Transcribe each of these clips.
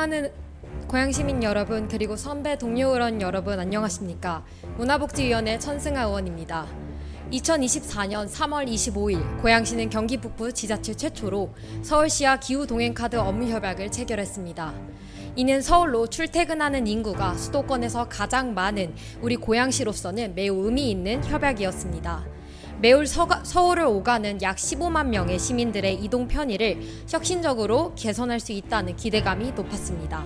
사랑하는 고향시민 여러분, 그리고 선배 동료 의원 여러분, 안녕하십니까? 문화복지위원회 천승아 의원입니다. 2024년 3월 25일 고양시는 경기 북부 지자체 최초로 서울시와 기후동행카드 업무협약을 체결했습니다. 이는 서울로 출퇴근하는 인구가 수도권에서 가장 많은 우리 고양시로서는 매우 의미 있는 협약이었습니다. 매일 서울을 오가는 약 15만 명의 시민들의 이동 편의를 혁신적으로 개선할 수 있다는 기대감이 높았습니다.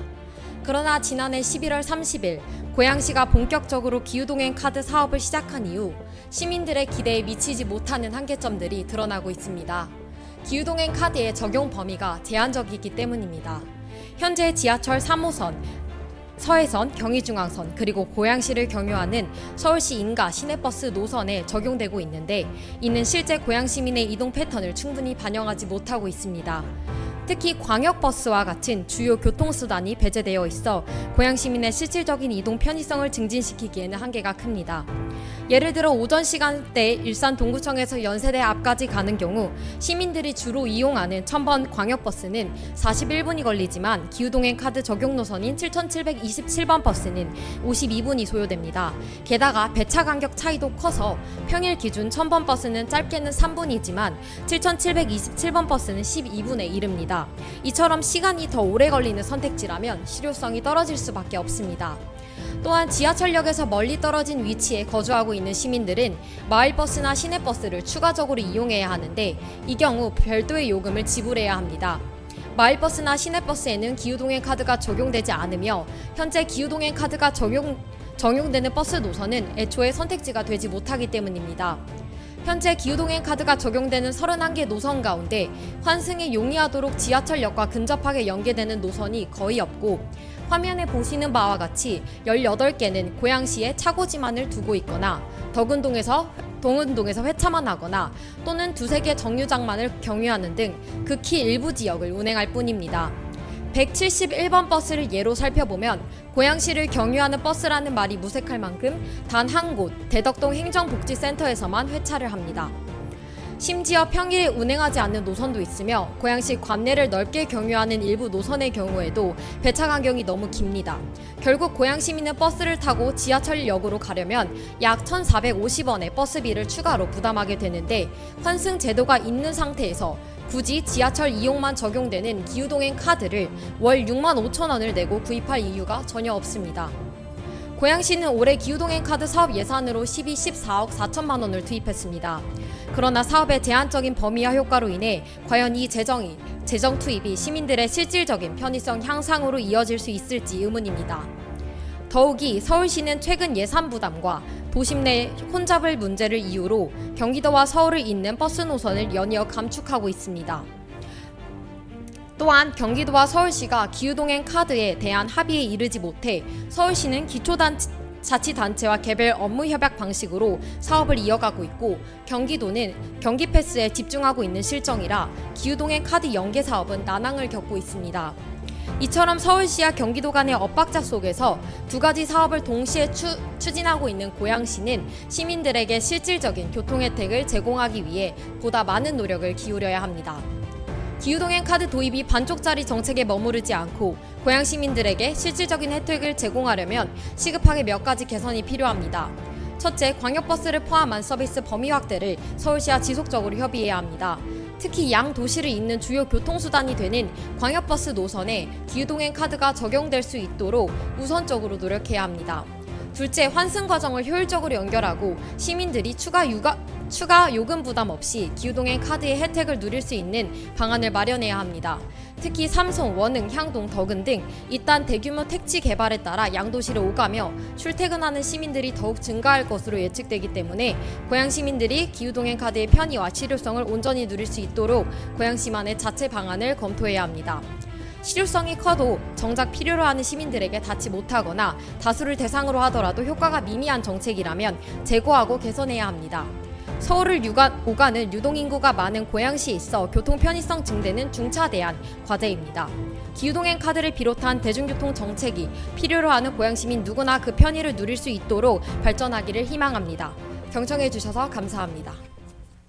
그러나 지난해 11월 30일 고양시가 본격적으로 기후동행 카드 사업을 시작한 이후 시민들의 기대에 미치지 못하는 한계점들이 드러나고 있습니다. 기후동행 카드의 적용 범위가 제한적이기 때문입니다. 현재 지하철 3호선, 서해선, 경의중앙선, 그리고 고양시를 경유하는 서울시 인가 시내버스 노선에 적용되고 있는데 이는 실제 고양 시민의 이동 패턴을 충분히 반영하지 못하고 있습니다. 특히 광역버스와 같은 주요 교통수단이 배제되어 있어 고양 시민의 실질적인 이동 편의성을 증진시키기에는 한계가 큽니다. 예를 들어 오전 시간대 일산 동구청에서 연세대 앞까지 가는 경우 시민들이 주로 이용하는 첨번 광역버스는 41분이 걸리지만 기후동행 카드 적용 노선인 7727번 버스는 52분이 소요됩니다. 게다가 배차 간격 차이도 커서 평일 기준 첨번 버스는 짧게는 3분이지만 7727번 버스는 12분에 이릅니다. 이처럼 시간이 더 오래 걸리는 선택지라면 실효성이 떨어질 수밖에 없습니다. 또한 지하철역에서 멀리 떨어진 위치에 거주하고 있는 시민들은 마을버스나 시내버스를 추가적으로 이용해야 하는데 이 경우 별도의 요금을 지불해야 합니다. 마을버스나 시내버스에는 기후동행 카드가 적용되지 않으며 현재 기후동행 카드가 적용되는 버스 노선은 애초에 선택지가 되지 못하기 때문입니다. 현재 기후동행 카드가 적용되는 31개 노선 가운데 환승에 용이하도록 지하철역과 근접하게 연계되는 노선이 거의 없고 화면에 보시는 바와 같이 18개는 고양시에 차고지만을 두고 있거나 동은동에서 회차만 하거나 또는 2-3개 정류장만을 경유하는 등 극히 일부 지역을 운행할 뿐입니다. 171번 버스를 예로 살펴보면 고양시를 경유하는 버스라는 말이 무색할 만큼 단 한 곳 대덕동 행정복지센터에서만 회차를 합니다. 심지어 평일에 운행하지 않는 노선도 있으며 고양시 관내를 넓게 경유하는 일부 노선의 경우에도 배차 간격이 너무 깁니다. 결국 고양시민은 버스를 타고 지하철역으로 가려면 약 1,450원의 버스비를 추가로 부담하게 되는데 환승 제도가 있는 상태에서 굳이 지하철 이용만 적용되는 기후동행 카드를 월 65,000원을 내고 구입할 이유가 전혀 없습니다. 고양시는 올해 기후동행 카드 사업 예산으로 14억 4천만 원을 투입했습니다. 그러나 사업의 제한적인 범위와 효과로 인해 과연 이 재정 투입이 시민들의 실질적인 편의성 향상으로 이어질 수 있을지 의문입니다. 더욱이 서울시는 최근 예산 부담과 도심 내 혼잡을 문제를 이유로 경기도와 서울을 잇는 버스 노선을 연이어 감축하고 있습니다. 또한 경기도와 서울시가 기후동행 카드에 대한 합의에 이르지 못해 서울시는 기초자치단체와 개별 업무협약 방식으로 사업을 이어가고 있고 경기도는 경기패스에 집중하고 있는 실정이라 기후동행 카드 연계 사업은 난항을 겪고 있습니다. 이처럼 서울시와 경기도 간의 엇박자 속에서 두 가지 사업을 동시에 추진하고 있는 고양시는 시민들에게 실질적인 교통 혜택을 제공하기 위해 보다 많은 노력을 기울여야 합니다. 기후동행 카드 도입이 반쪽짜리 정책에 머무르지 않고 고양 시민들에게 실질적인 혜택을 제공하려면 시급하게 몇 가지 개선이 필요합니다. 첫째, 광역버스를 포함한 서비스 범위 확대를 서울시와 지속적으로 협의해야 합니다. 특히 양 도시를 잇는 주요 교통수단이 되는 광역버스 노선에 기후동행 카드가 적용될 수 있도록 우선적으로 노력해야 합니다. 둘째, 환승 과정을 효율적으로 연결하고 시민들이 추가 요금 부담 없이 기후동행 카드의 혜택을 누릴 수 있는 방안을 마련해야 합니다. 특히 삼송, 원흥, 향동, 덕은 등 이딴 대규모 택지 개발에 따라 양도시를 오가며 출퇴근하는 시민들이 더욱 증가할 것으로 예측되기 때문에 고양 시민들이 기후동행 카드의 편의와 실효성을 온전히 누릴 수 있도록 고양시만의 자체 방안을 검토해야 합니다. 실효성이 커도 정작 필요로 하는 시민들에게 닿지 못하거나 다수를 대상으로 하더라도 효과가 미미한 정책이라면 제고하고 개선해야 합니다. 서울을 오가는 유동인구가 많은 고양시에 있어 교통 편의성 증대는 중차대한 과제입니다. 기후동행 카드를 비롯한 대중교통 정책이 필요로 하는 고양시민 누구나 그 편의를 누릴 수 있도록 발전하기를 희망합니다. 경청해 주셔서 감사합니다.